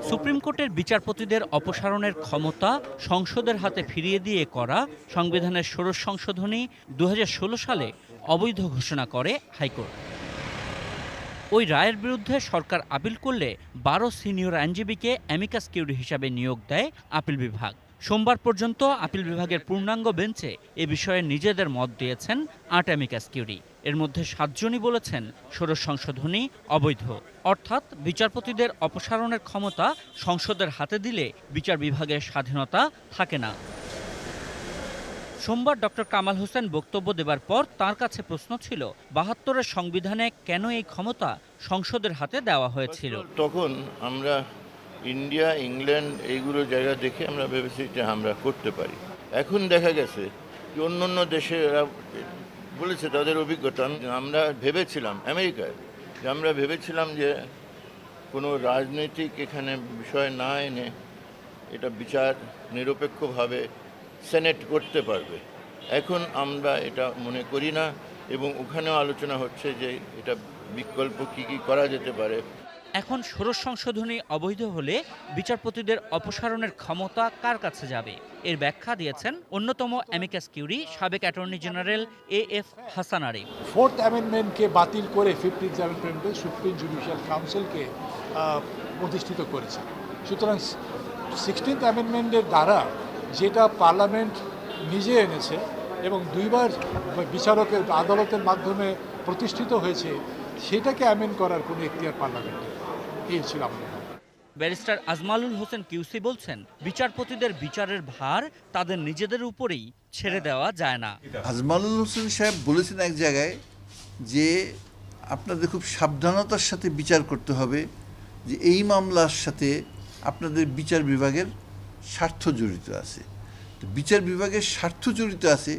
Supreme কোর্টের বিচারপতিদের অপসারণের ক্ষমতা সংসদের হাতে ফিরিয়ে দিয়ে করা সংবিধানের ষোড়শ সংশোধনী ২০১৬ সালে অবৈধ ঘোষণা করে হাইকোর্ট। ওই রায়ের বিরুদ্ধে সরকার আপিল করলে ১২ সিনিয়র আইনজীবীকে অ্যামিকাস কিউরি হিসাবে নিয়োগ দেয় আপিল বিভাগ। সোমবার পর্যন্ত আপিল বিভাগের পূর্ণাঙ্গ বেঞ্চে এ বিষয়ে নিজেদের মত দিয়েছেন ৮ অ্যামিকাস কিউরি। এর মধ্যে ৭ জনই বলেছেন ষোড়শ সংশোধনী অবৈধ, অর্থাৎ বিচারপতিদের অপসারণের ক্ষমতা সংসদের হাতে দিলে বিচার বিভাগের স্বাধীনতা থাকে না। সোমবার ডক্টর কামাল হোসেন বক্তব্য দেবার পর তার কাছে প্রশ্ন ছিল, ৭২-এর সংবিধানে কেন এই ক্ষমতা সংসদের হাতে দেওয়া হয়েছিল। তখন আমরা ইন্ডিয়া, ইংল্যান্ড এইগুলো জায়গা দেখে আমরা ভেবেছি যে আমরা করতে পারি। এখন দেখা গেছে যে অন্য দেশে বলেছে তাদের অভিজ্ঞতা। আমরা ভেবেছিলাম আমেরিকায় যে আমরা ভেবেছিলাম যে কোনো রাজনৈতিক এখানে বিষয় না এনে এটা বিচার নিরপেক্ষভাবে সেনেট করতে পারবে। এখন আমরা এটা মনে করি না, এবং ওখানেও আলোচনা হচ্ছে যে এটা বিকল্প কী কী করা যেতে পারে। এখন ষোড়শ সংশোধনী অবৈধ হলে বিচারপতিদের অপসারণের ক্ষমতা কার কাছে যাবে? এর ব্যাখ্যা দিয়েছেন অন্যতম অ্যামিকাস কিউরি সাবেক attorney general AF Hasan Arif. Fourth অ্যামেন্ডমেন্টকে বাতিল করে 15th অ্যামেন্ডমেন্টে সুপ্রিম জুডিশিয়াল কাউন্সিলকে প্রতিষ্ঠিত করেছে। সুতরাং 16th অ্যামেন্ডমেন্টের দ্বারা যেটা পার্লামেন্ট নিজে এনেছে এবং দুইবার বিচারকের আদালতের মাধ্যমে প্রতিষ্ঠিত হয়েছে, সেটাকে অ্যামেন্ড করার কোনো এখতিয়ার পার্লামেন্টের এই ছিল আমাদের। ব্যারিস্টার আজমালুল হোসেন কিউসি বলছেন, বিচারপতিদের বিচারের ভার তাদের নিজেদের উপরেই ছেড়ে দেওয়া যায় না। আজমালুল হোসেন সাহেব বলেছেন এক জায়গায় যে আপনাদের খুব সাবধানতার সাথে বিচার করতে হবে, যে এই মামলার সাথে আপনাদের বিচার বিভাগের স্বার্থ জড়িত আছে। তো বিচার বিভাগের স্বার্থ জড়িত আছে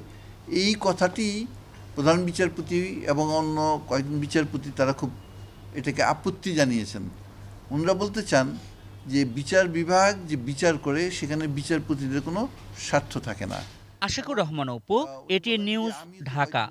এই কথাটি প্রধান বিচারপতি এবং অন্য কয়েকজন বিচারপতি তারা খুব এটাকে আপত্তি জানিয়েছেন। ওনারা বলতে চান যে বিচার বিভাগ যে বিচার করে সেখানে বিচারপতিদের কোনো স্বার্থ থাকে না। Ashikur Rahman Apu, ATN news, Dhaka.